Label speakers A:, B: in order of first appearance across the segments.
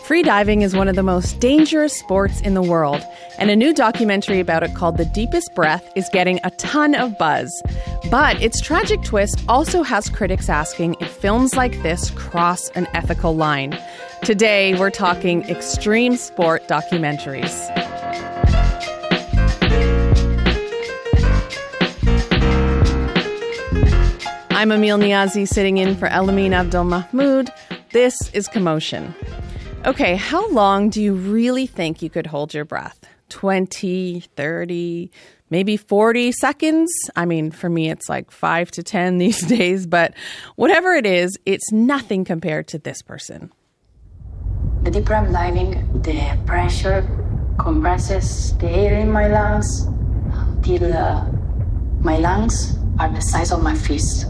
A: Freediving is one of the most dangerous sports in the world, and a new documentary about it called The Deepest Breath is getting a ton of buzz. But its tragic twist also has critics asking if films like this cross an ethical line. Today, we're talking extreme sport documentaries. I'm Emil Niazi, sitting in for Elamin Abdelmahmoud. This is Commotion. Okay, how long do you really think you could hold your breath? 20, 30, maybe 40 seconds? I mean, for me, it's like 5 to 10 these days, but whatever it is, it's nothing compared to this person.
B: The deeper I'm diving, the pressure compresses the air in my lungs until my lungs are the size of my fist.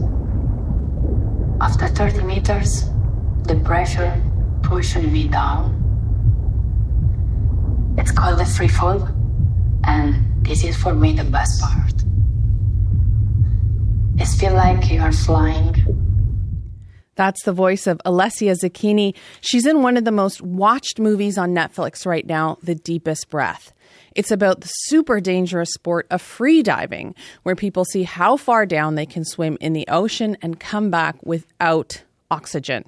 B: After 30 meters, the pressure pushing me down. It's called a free fall, and this is for me the best part. It feels like you are flying.
A: That's the voice of Alessia Zecchini. She's in one of the most watched movies on Netflix right now, The Deepest Breath. It's about the super dangerous sport of freediving, where people see how far down they can swim in the ocean and come back without oxygen.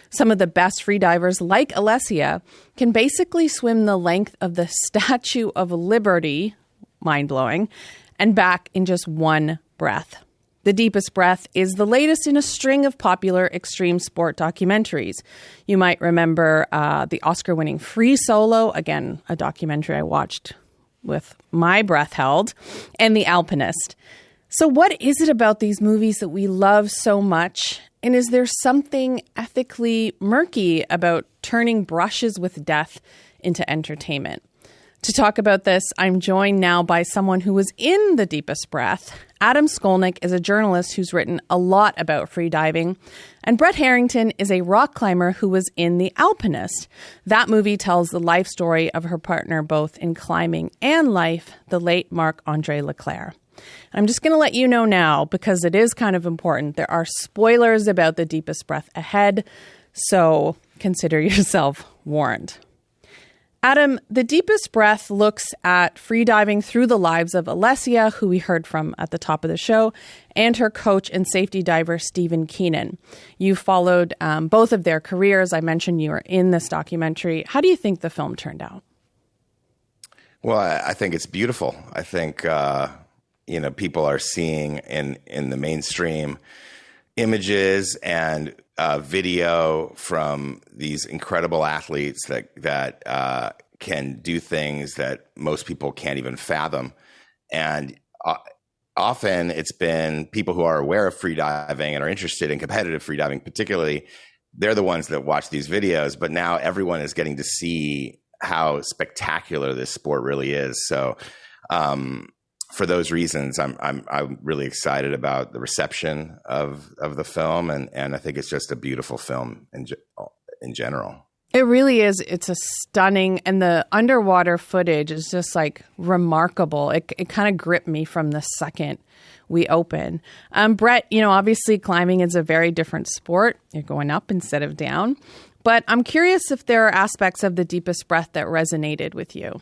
A: Some of the best freedivers, like Alessia, can basically swim the length of the Statue of Liberty, mind-blowing, and back in just one breath. The Deepest Breath is the latest in a string of popular extreme sport documentaries. You might remember the Oscar-winning Free Solo, again, a documentary I watched with my breath held, and The Alpinist. So what is it about these movies that we love so much? And is there something ethically murky about turning brushes with death into entertainment? To talk about this, I'm joined now by someone who was in The Deepest Breath. Adam Skolnick is a journalist who's written a lot about freediving. And Brette Harrington is a rock climber who was in The Alpinist. That movie tells the life story of her partner both in climbing and life, the late Marc-Andre Leclerc. I'm just going to let you know now, because it is kind of important. There are spoilers about The Deepest Breath ahead, so consider yourself warned. Adam, The Deepest Breath looks at freediving through the lives of Alessia, who we heard from at the top of the show, and her coach and safety diver, Stephen Keenan. You followed both of their careers. I mentioned you were in this documentary. How do you think the film turned out?
C: Well, I think it's beautiful. I think people are seeing in the mainstream images and video from these incredible athletes that can do things that most people can't even fathom. And often it's been people who are aware of freediving and are interested in competitive freediving, particularly, they're the ones that watch these videos. But now everyone is getting to see how spectacular this sport really is. So, for those reasons, I'm really excited about the reception of the film, and I think it's just a beautiful film in general. It really is. It's a stunning, and the underwater footage is just like remarkable. It kind of gripped me from the second we open. Brette, obviously climbing is a very different sport. You're going up instead of down. But I'm curious if there are aspects of The Deepest Breath that resonated with you.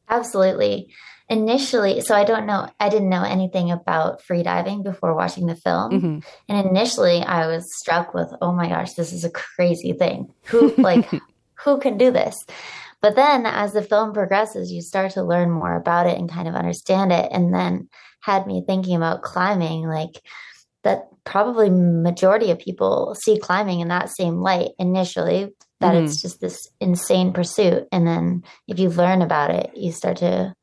D: Absolutely. Initially, so I didn't know anything about freediving before watching the film. Mm-hmm. And initially I was struck with, oh my gosh, this is a crazy thing. Who can do this? But then as the film progresses, you start to learn more about it and kind of understand it. And then had me thinking about climbing, like that probably majority of people see climbing in that same light initially, that it's just this insane pursuit. And then if you learn about it, you start to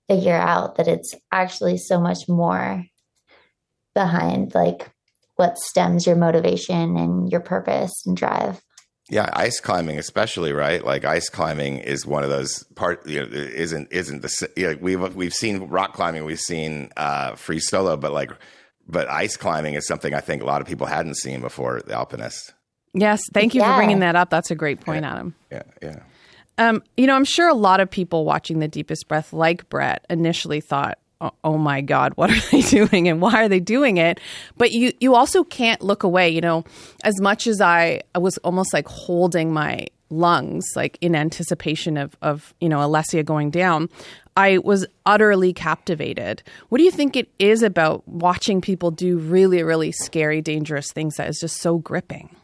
D: figure out that it's actually so much more behind like what stems your motivation and your purpose and drive.
C: Yeah, ice climbing especially, right? Like ice climbing is one of those isn't the we've seen rock climbing, we've seen free solo, but ice climbing is something I think a lot of people hadn't seen before The Alpinist.
A: Yes, thank you for bringing that up. That's a great point, Adam.
C: Yeah.
A: I'm sure a lot of people watching The Deepest Breath, like Brette, initially thought, oh my God, what are they doing and why are they doing it? But you also can't look away. As much as I was almost like holding my lungs, like in anticipation of Alessia going down, I was utterly captivated. What do you think it is about watching people do really, really scary, dangerous things that is just so gripping?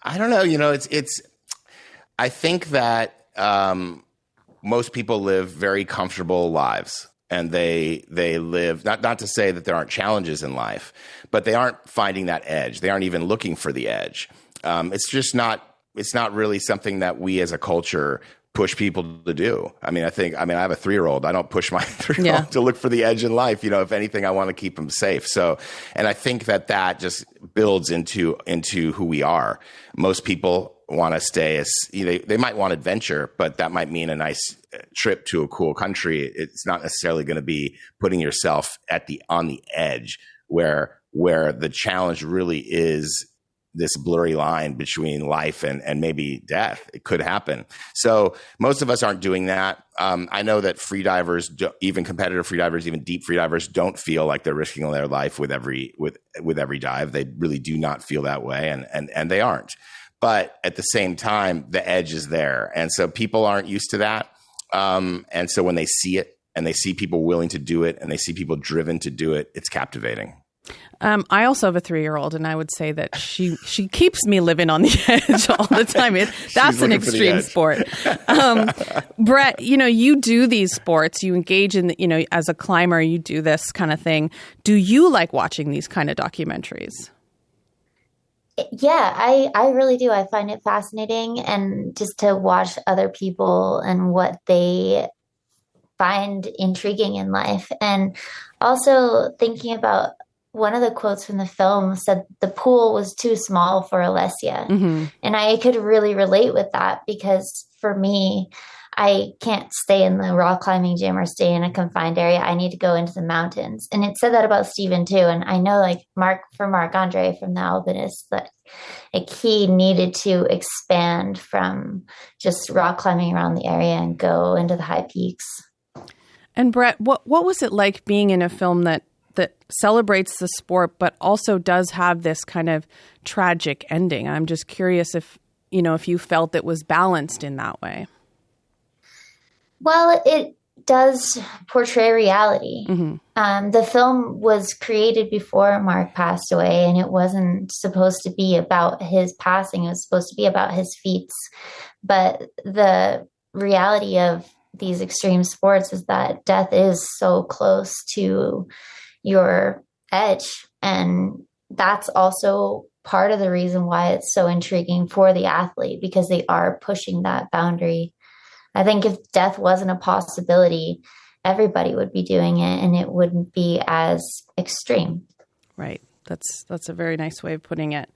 C: I don't know. It's. I think that most people live very comfortable lives, and they live not to say that there aren't challenges in life, but they aren't finding that edge. They aren't even looking for the edge. It's not really something that we as a culture push people to do. I have a 3-year-old. I don't push my 3-year-old to look for the edge in life. If anything, I want to keep him safe. So, and I think that just builds into who we are. Most people want to stay as, they might want adventure, but that might mean a nice trip to a cool country. It's not necessarily going to be putting yourself on the edge where the challenge really is this blurry line between life and maybe death. It could happen. So most of us aren't doing that. I know that freedivers, even competitive freedivers, even deep freedivers, don't feel like they're risking their life with every dive. They really do not feel that way, and they aren't. But at the same time, the edge is there. And so people aren't used to that. And so when they see it and they see people willing to do it and they see people driven to do it, it's captivating.
A: I also have a 3-year-old, and I would say that she keeps me living on the edge all the time. That's an extreme sport. Brette, you do these sports. You engage in, as a climber, you do this kind of thing. Do you like watching these kind of documentaries?
D: Yeah, I really do. I find it fascinating, and just to watch other people and what they find intriguing in life. And also thinking about one of the quotes from the film said the pool was too small for Alessia. Mm-hmm. And I could really relate with that, because for me, I can't stay in the rock climbing gym or stay in a confined area. I need to go into the mountains. And it said that about Steven too. And I know, like Marc-Andre from The Alpinist, that he needed to expand from just rock climbing around the area and go into the high peaks.
A: And Brette, what was it like being in a film that celebrates the sport, but also does have this kind of tragic ending? I'm just curious if you felt it was balanced in that way.
D: Well, it does portray reality. Mm-hmm. The film was created before Mark passed away, and it wasn't supposed to be about his passing. It was supposed to be about his feats. But the reality of these extreme sports is that death is so close to your edge. And that's also part of the reason why it's so intriguing for the athlete, because they are pushing that boundary. I think if death wasn't a possibility, everybody would be doing it, and it wouldn't be as extreme.
A: Right. That's a very nice way of putting it.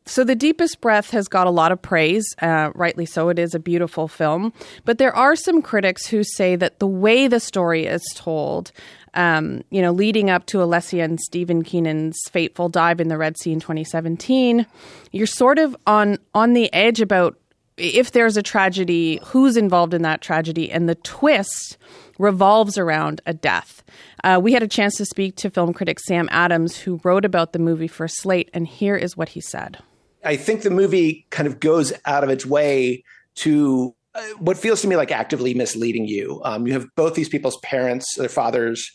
A: So The Deepest Breath has got a lot of praise, rightly so. It is a beautiful film. But there are some critics who say that the way the story is told, leading up to Alessia and Stephen Keenan's fateful dive in the Red Sea in 2017, you're sort of on the edge about if there's a tragedy, who's involved in that tragedy, and the twist revolves around a death. We had a chance to speak to film critic Sam Adams, who wrote about the movie for Slate, and here is what he said.
E: I think the movie kind of goes out of its way to what feels to me like actively misleading you. You have both these people's parents, their fathers,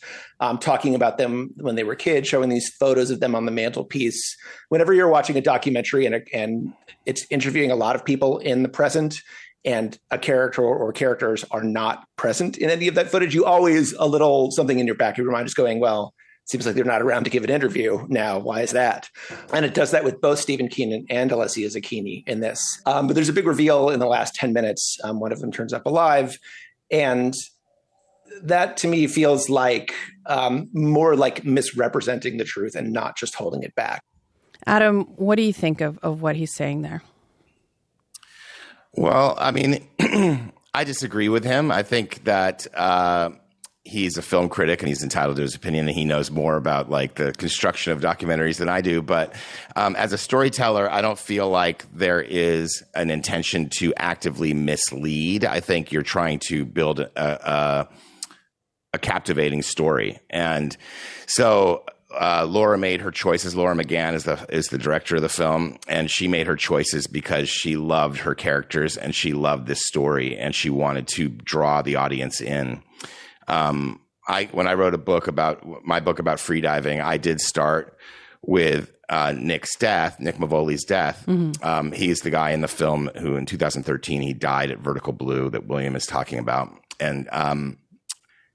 E: talking about them when they were kids, showing these photos of them on the mantelpiece. Whenever you're watching a documentary and it's interviewing a lot of people in the present, and a character or characters are not present in any of that footage, you always a little something in your back of your mind is going, well, it seems like they're not around to give an interview now. Why is that? And it does that with both Stephen Keenan and Alessia Zecchini in this. But there's a big reveal in the last 10 minutes. One of them turns up alive. And that to me feels like more like misrepresenting the truth and not just holding it back.
A: Adam, what do you think of what he's saying there?
C: Well, I mean, I disagree with him. I think that he's a film critic and he's entitled to his opinion, and he knows more about like the construction of documentaries than I do. But as a storyteller, I don't feel like there is an intention to actively mislead. I think you're trying to build a captivating story. And so Laura made her choices. Laura McGann is the director of the film, and she made her choices because she loved her characters and she loved this story and she wanted to draw the audience in. When I wrote my book about freediving, I did start with Nick Mavoli's death. Mm-hmm. He's the guy in the film who in 2013 he died at Vertical Blue that William is talking about, and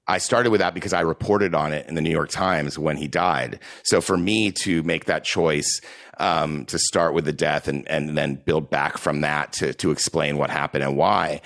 C: I started with that because I reported on it in the New York Times when he died. So for me to make that choice to start with the death and then build back from that to explain what happened and why,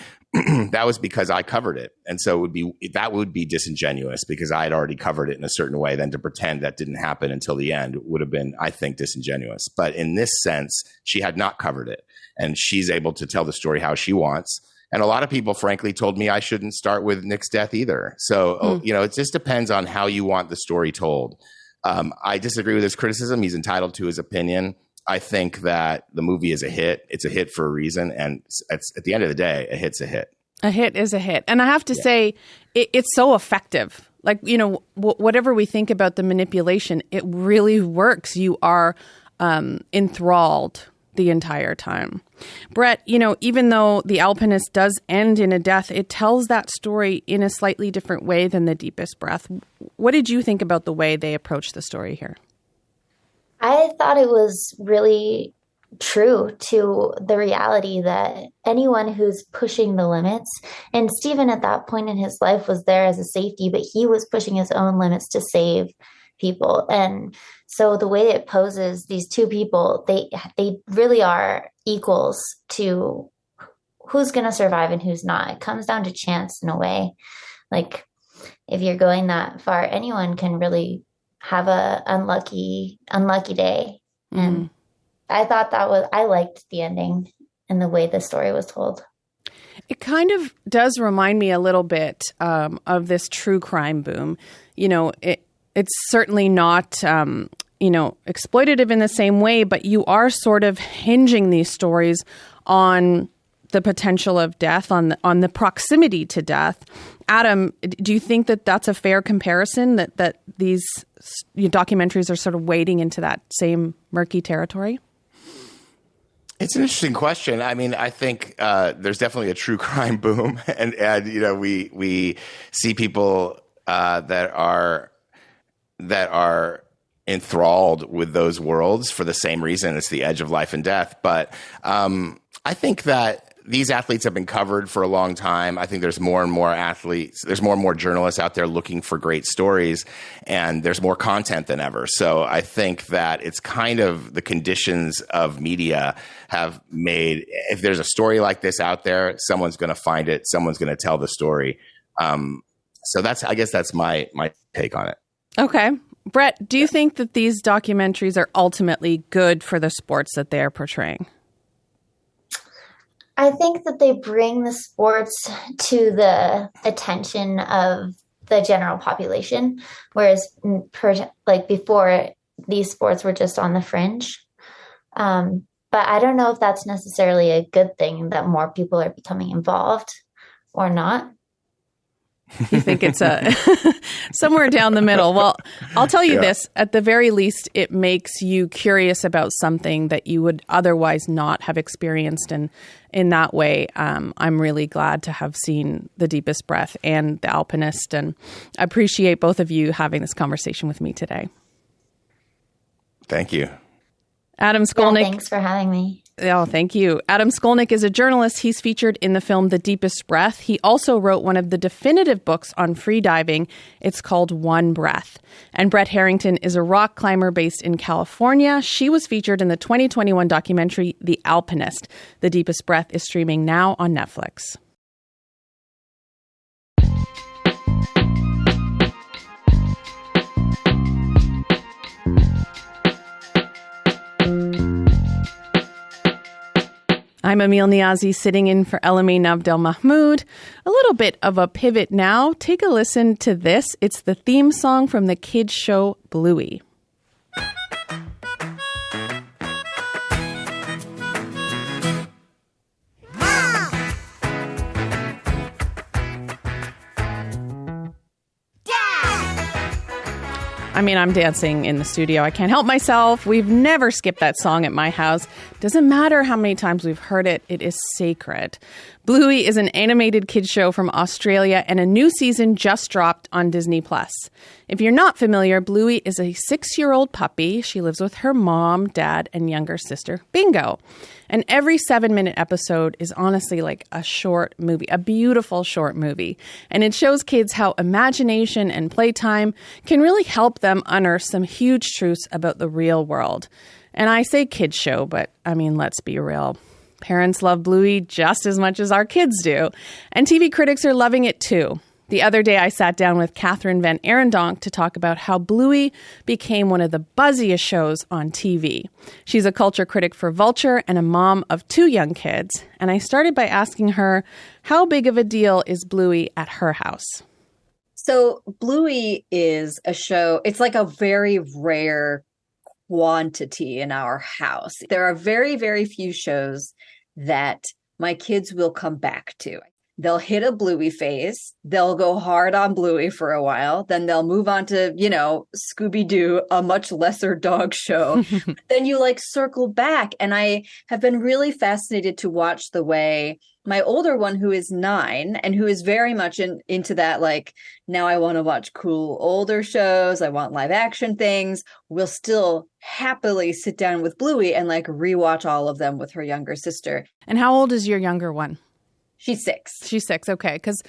C: that was because I covered it. And so that would be disingenuous because I had already covered it in a certain way. Then to pretend that didn't happen until the end would have been, I think, disingenuous. But in this sense, she had not covered it. And she's able to tell the story how she wants. And a lot of people, frankly, told me I shouldn't start with Nick's death either. So, it just depends on how you want the story told. I disagree with his criticism. He's entitled to his opinion. I think that the movie is a hit. It's a hit for a reason. And at the end of the day, a hit's a hit. A hit is a hit. And I have to say, it's so effective. Like, whatever we think about the manipulation, it really works. You are enthralled the entire time. Brette, even though The Alpinist does end in a death, it tells that story in a slightly different way than The Deepest Breath. What did you think about the way they approached the story here?
D: I thought it was really true to the reality that anyone who's pushing the limits, and Stephen at that point in his life was there as a safety, but he was pushing his own limits to save people. And so the way it poses these two people, they really are equals to who's going to survive and who's not. It comes down to chance in a way. Like if you're going that far, anyone can really have a unlucky day. Mm-hmm. And I thought I liked the ending and the way the story was told.
A: It kind of does remind me a little bit of this true crime boom. It's certainly not, exploitative in the same way, but you are sort of hinging these stories on the potential of death, on the proximity to death. Adam, do you think that that's a fair comparison, that these documentaries are sort of wading into that same murky territory?
C: It's an interesting question. I mean, I think there's definitely a true crime boom, and we see people that are enthralled with those worlds for the same reason. It's the edge of life and death. But I think that these athletes have been covered for a long time. I think there's more and more athletes. There's more and more journalists out there looking for great stories, and there's more content than ever. So I think that it's kind of the conditions of media have made, if there's a story like this out there, someone's going to find it. Someone's going to tell the story. So I guess that's my take on it.
A: Okay. Brette, do you think that these documentaries are ultimately good for the sports that they are portraying?
D: I think that they bring the sports to the attention of the general population, whereas before, these sports were just on the fringe. But I don't know if that's necessarily a good thing that more people are becoming involved or not.
A: You think it's somewhere down the middle. Well, I'll tell you this, at the very least, it makes you curious about something that you would otherwise not have experienced. And in that way, I'm really glad to have seen The Deepest Breath and The Alpinist. And I appreciate both of you having this conversation with me today.
C: Thank you.
A: Adam Skolnick.
D: Yeah, thanks for having me.
A: Oh, thank you. Adam Skolnick is a journalist. He's featured in the film The Deepest Breath. He also wrote one of the definitive books on freediving. It's called One Breath. And Brette Harrington is a rock climber based in California. She was featured in the 2021 documentary The Alpinist. The Deepest Breath is streaming now on Netflix. I'm Emil Niazi, sitting in for Elamin Abdelmahmoud. A little bit of a pivot now. Take a listen to this. It's the theme song from the kids' show Bluey. I mean, I'm dancing in the studio. I can't help myself. We've never skipped that song at my house. Doesn't matter how many times we've heard it. It is sacred. Bluey is an animated kids show from Australia, and a new season just dropped on Disney+. If you're not familiar, Bluey is a 6-year-old puppy. She lives with her mom, dad, and younger sister, Bingo. And every 7-minute episode is honestly like a short movie, a beautiful short movie. And it shows kids how imagination and playtime can really help them unearth some huge truths about the real world. And I say kids show, but I mean, let's be real. Parents love Bluey just as much as our kids do. And TV critics are loving it too. The other day, I sat down with Kathryn VanArendonk to talk about how Bluey became one of the buzziest shows on TV. She's a culture critic for Vulture and a mom of 2 young kids. And I started by asking her, how big of a deal is Bluey at her house?
F: So Bluey is a show, it's like a very rare quantity in our house. There are very, very few shows that my kids will come back to. They'll hit a Bluey phase. They'll go hard on Bluey for a while. Then they'll move on to, Scooby-Doo, a much lesser dog show. Then you circle back. And I have been really fascinated to watch the way my older one, who is 9 and who is very much into that, now I want to watch cool older shows. I want live action things. Will still happily sit down with Bluey and rewatch all of them with her younger sister.
A: And how old is your younger one?
F: She's 6.
A: She's 6. Okay. Because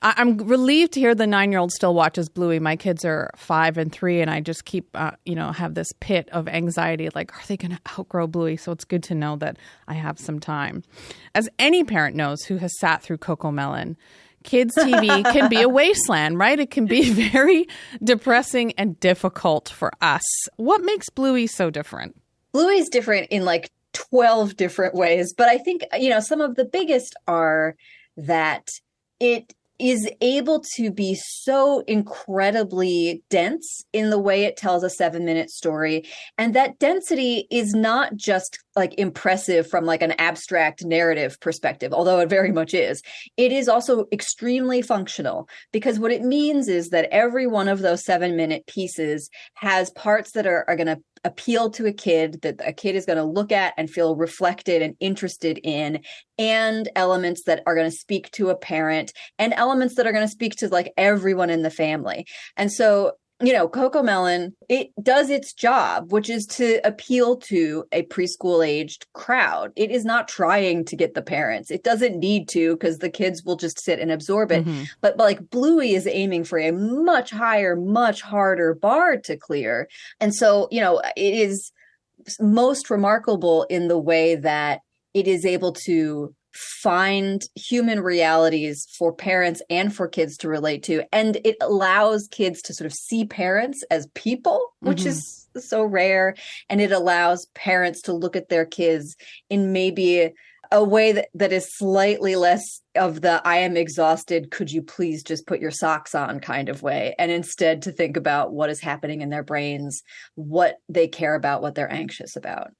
A: I'm relieved to hear the 9-year-old still watches Bluey. My kids are 5 and 3, and I just keep, have this pit of anxiety. Are they going to outgrow Bluey? So it's good to know that I have some time. As any parent knows who has sat through Cocomelon, kids' TV can be a wasteland, right? It can be very depressing and difficult for us. What makes Bluey so different?
F: Bluey's different in 12 different ways. But I think, some of the biggest are that it is able to be so incredibly dense in the way it tells a 7-minute story. And that density is not just impressive from an abstract narrative perspective, although it very much is. It is also extremely functional, because what it means is that every one of those 7-minute pieces has parts that are going to appeal to a kid, that a kid is going to look at and feel reflected and interested in, and elements that are going to speak to a parent, and elements that are going to speak to everyone in the family. And so, Cocomelon, it does its job, which is to appeal to a preschool aged crowd. It is not trying to get the parents. It doesn't need to, because the kids will just sit and absorb it. Mm-hmm. But Bluey is aiming for a much higher, much harder bar to clear. And so, it is most remarkable in the way that it is able to find human realities for parents and for kids to relate to. And it allows kids to sort of see parents as people, which is so rare. And it allows parents to look at their kids in maybe a way that is slightly less of the I am exhausted, could you please just put your socks on kind of way. And instead to think about what is happening in their brains, what they care about, what they're anxious about.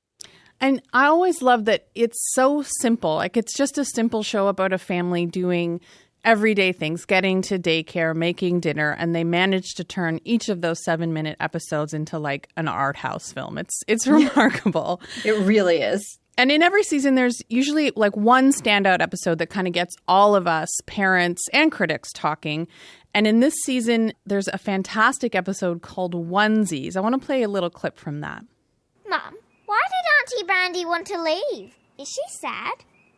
A: And I always love that it's so simple. It's just a simple show about a family doing everyday things, getting to daycare, making dinner, and they managed to turn each of those 7-minute episodes into an art house film. It's remarkable.
F: It really is.
A: And in every season, there's usually one standout episode that kind of gets all of us, parents and critics, talking. And in this season, there's a fantastic episode called Onesies. I want to play a little clip from that.
G: Mum, why did Auntie Brandy want to leave? Is she sad?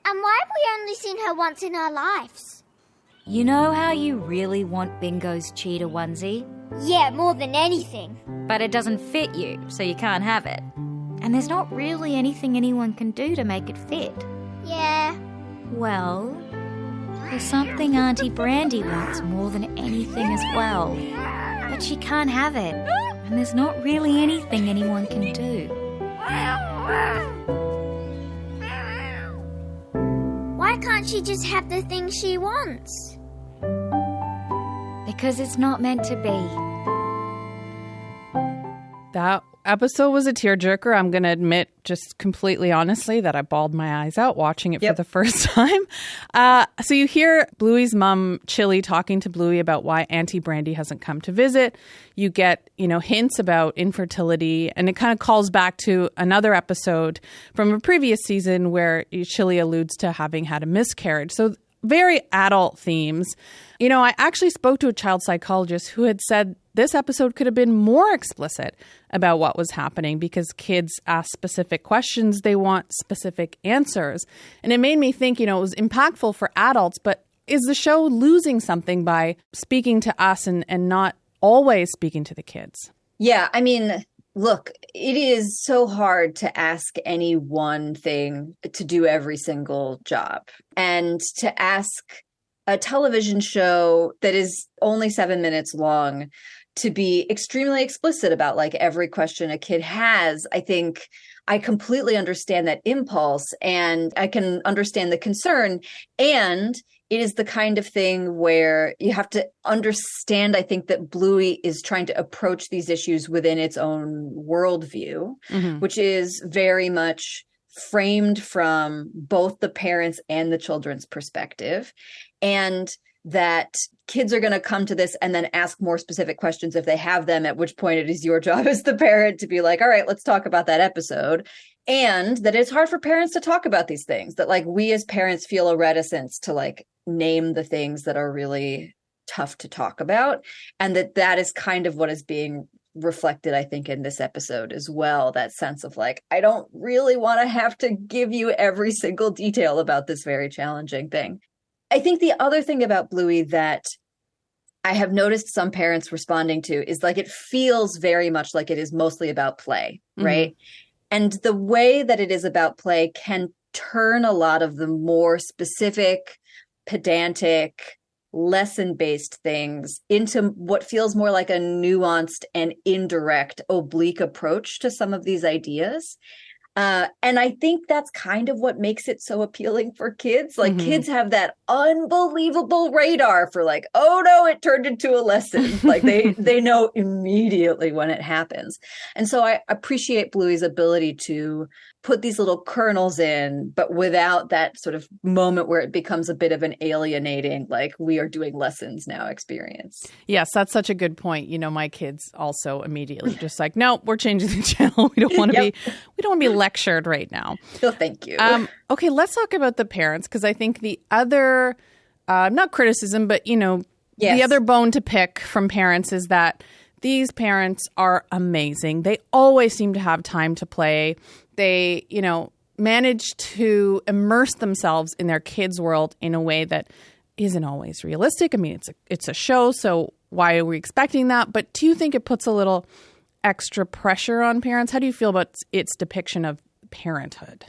G: And why have we only seen her once in our lives?
H: You know how you really want Bingo's cheetah onesie?
G: Yeah, more than anything.
H: But it doesn't fit you, so you can't have it. And there's not really anything anyone can do to make it fit.
G: Yeah.
H: Well, there's something Auntie Brandy wants more than anything as well. But she can't have it. And there's not really anything anyone can do.
G: Why can't she just have the thing she wants?
H: Because it's not meant to be.
A: That episode was a tearjerker. I'm going to admit just completely honestly that I bawled my eyes out watching it for the first time. So you hear Bluey's mom, Chili, talking to Bluey about why Auntie Brandy hasn't come to visit. You get, hints about infertility, and it kind of calls back to another episode from a previous season where Chili alludes to having had a miscarriage. So very adult themes. I actually spoke to a child psychologist who had said this episode could have been more explicit about what was happening because kids ask specific questions. They want specific answers. And it made me think, it was impactful for adults, but is the show losing something by speaking to us and not always speaking to the kids?
F: Yeah, I mean, look, it is so hard to ask any one thing to do every single job. And to ask a television show that is only 7 minutes long to be extremely explicit about like every question a kid has, I think I completely understand that impulse and I can understand the concern. And it is the kind of thing where you have to understand, I think, that Bluey is trying to approach these issues within its own worldview, which is very much framed from both the parents and the children's perspective. And that kids are going to come to this and then ask more specific questions if they have them, at which point it is your job as the parent to be like, all right, let's talk about that episode. And that it's hard for parents to talk about these things, that like we as parents feel a reticence to like name the things that are really tough to talk about. And that is kind of what is being reflected, I think, in this episode as well. That sense of like, I don't really want to have to give you every single detail about this very challenging thing. I think the other thing about Bluey that I have noticed some parents responding to is like, it feels very much like it is mostly about play, right? And the way that it is about play can turn a lot of the more specific, pedantic, lesson-based things into what feels more like a nuanced and indirect, oblique approach to some of these ideas. And I think that's kind of what makes it so appealing for kids. Like kids have that unbelievable radar for like, oh no, it turned into a lesson. Like they know immediately when it happens. And so I appreciate Bluey's ability to put these little kernels in, but without that sort of moment where it becomes a bit of an alienating, like we are doing lessons now experience.
A: Yes, that's such a good point. My kids also immediately just like, no, we're changing the channel. We don't want to be lectured right now.
F: Oh, thank you.
A: Okay, let's talk about the parents, because I think the other, not criticism, but the other bone to pick from parents is that these parents are amazing. They always seem to have time to play. They, manage to immerse themselves in their kids' world in a way that isn't always realistic. I mean, it's a show, so why are we expecting that? But do you think it puts a little extra pressure on parents? How do you feel about its depiction of parenthood?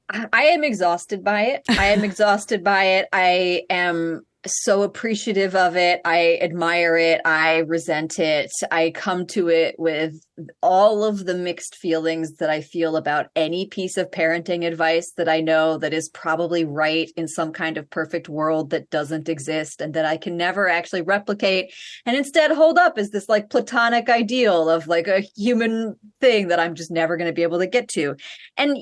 F: I am exhausted by it. I am so appreciative of it. I admire it. I resent it. I come to it with all of the mixed feelings that I feel about any piece of parenting advice that I know that is probably right in some kind of perfect world that doesn't exist and that I can never actually replicate, and instead hold up as this like platonic ideal of like a human thing that I'm just never going to be able to get to. And,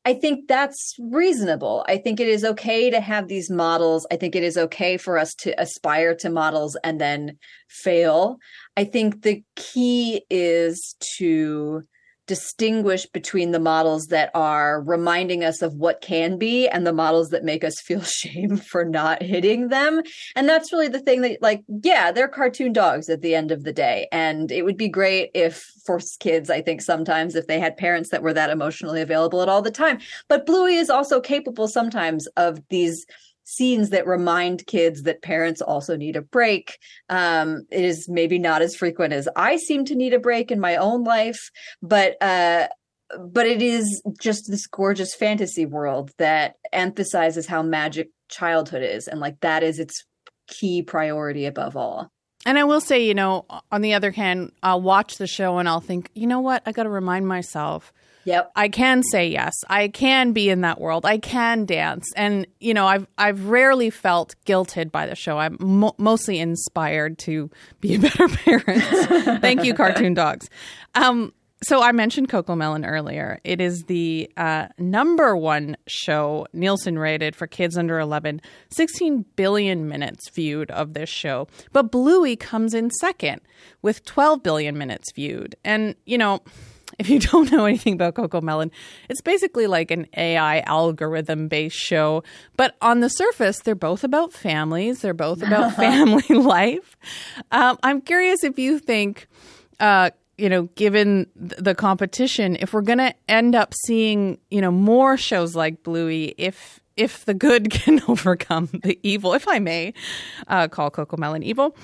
F: I think that's reasonable. I think it is okay to have these models. I think it is okay for us to aspire to models and then fail. I think the key is to distinguish between the models that are reminding us of what can be and the models that make us feel shame for not hitting them. And that's really the thing that, like, yeah, they're cartoon dogs at the end of the day. And it would be great if, for kids, I think sometimes if they had parents that were that emotionally available at all the time. But Bluey is also capable sometimes of these scenes that remind kids that parents also need a break. It is maybe not as frequent as I seem to need a break in my own life, but it is just this gorgeous fantasy world that emphasizes how magic childhood is. And like that is its key priority above all.
A: And I will say, on the other hand, I'll watch the show and I'll think, you know what? I got to remind myself
F: Yep.
A: I can say yes. I can be in that world. I can dance. And, you know, I've rarely felt guilted by the show. I'm mostly inspired to be a better parent. Thank you, cartoon dogs. So I mentioned CoComelon earlier. It is the number one show Nielsen rated for kids under 11. 16 billion minutes viewed of this show. But Bluey comes in second with 12 billion minutes viewed. And, you know, if you don't know anything about CoComelon, it's basically like an AI algorithm-based show. But on the surface, they're both about families. They're both about family life. I'm curious if you think, you know, given the competition, if we're going to end up seeing, you know, more shows like Bluey, if the good can overcome the evil, if I may call CoComelon evil,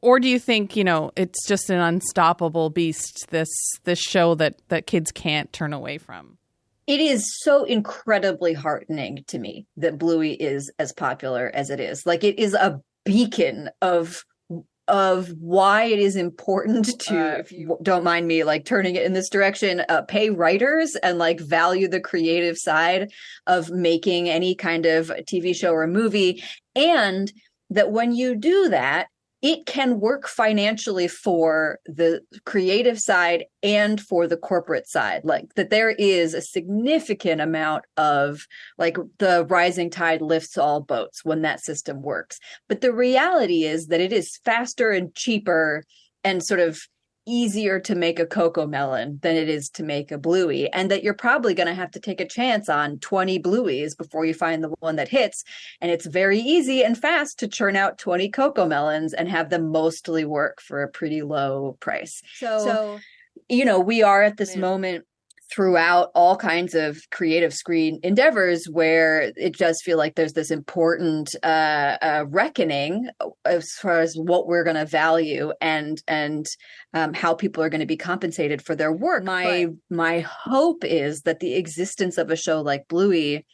A: or do you think, you know, it's just an unstoppable beast, this show that kids can't turn away from?
F: It is so incredibly heartening to me that Bluey is as popular as it is. Like, it is a beacon of why it is important to, if you don't mind me like turning it in this direction, pay writers and like value the creative side of making any kind of TV show or movie. And that when you do that, it can work financially for the creative side and for the corporate side. Like, that there is a significant amount of like the rising tide lifts all boats when that system works. But the reality is that it is faster and cheaper and sort of easier to make a CoComelon than it is to make a Bluey, and that you're probably going to have to take a chance on 20 Blueys before you find the one that hits. And it's very easy and fast to churn out 20 CoComelons and have them mostly work for a pretty low price. So you know, we are at this moment throughout all kinds of creative screen endeavors where it does feel like there's this important reckoning as far as what we're going to value and how people are going to be compensated for their work. My hope is that the existence of a show like Bluey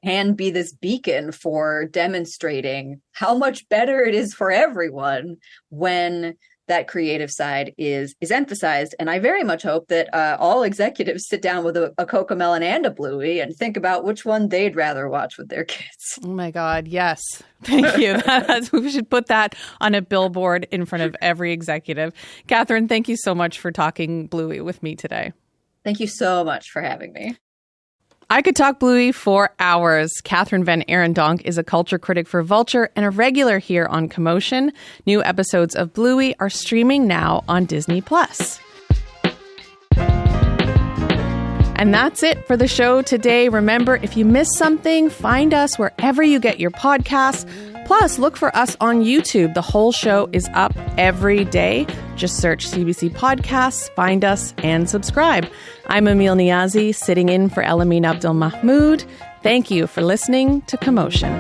F: can be this beacon for demonstrating how much better it is for everyone when that creative side is emphasized. And I very much hope that all executives sit down with a CoComelon and a Bluey and think about which one they'd rather watch with their kids.
A: Oh my God, yes. Thank you. We should put that on a billboard in front of every executive. Kathryn, thank you so much for talking Bluey with me today.
F: Thank you so much for having me.
A: I could talk Bluey for hours. Kathryn VanArendonk is a culture critic for Vulture and a regular here on Commotion. New episodes of Bluey are streaming now on Disney+. And that's it for the show today. Remember, if you missed something, find us wherever you get your podcasts. Plus, look for us on YouTube. The whole show is up every day. Just search CBC Podcasts, find us, and subscribe. I'm Emil Niazi, sitting in for Elamin Abdelmahmoud. Thank you for listening to Commotion.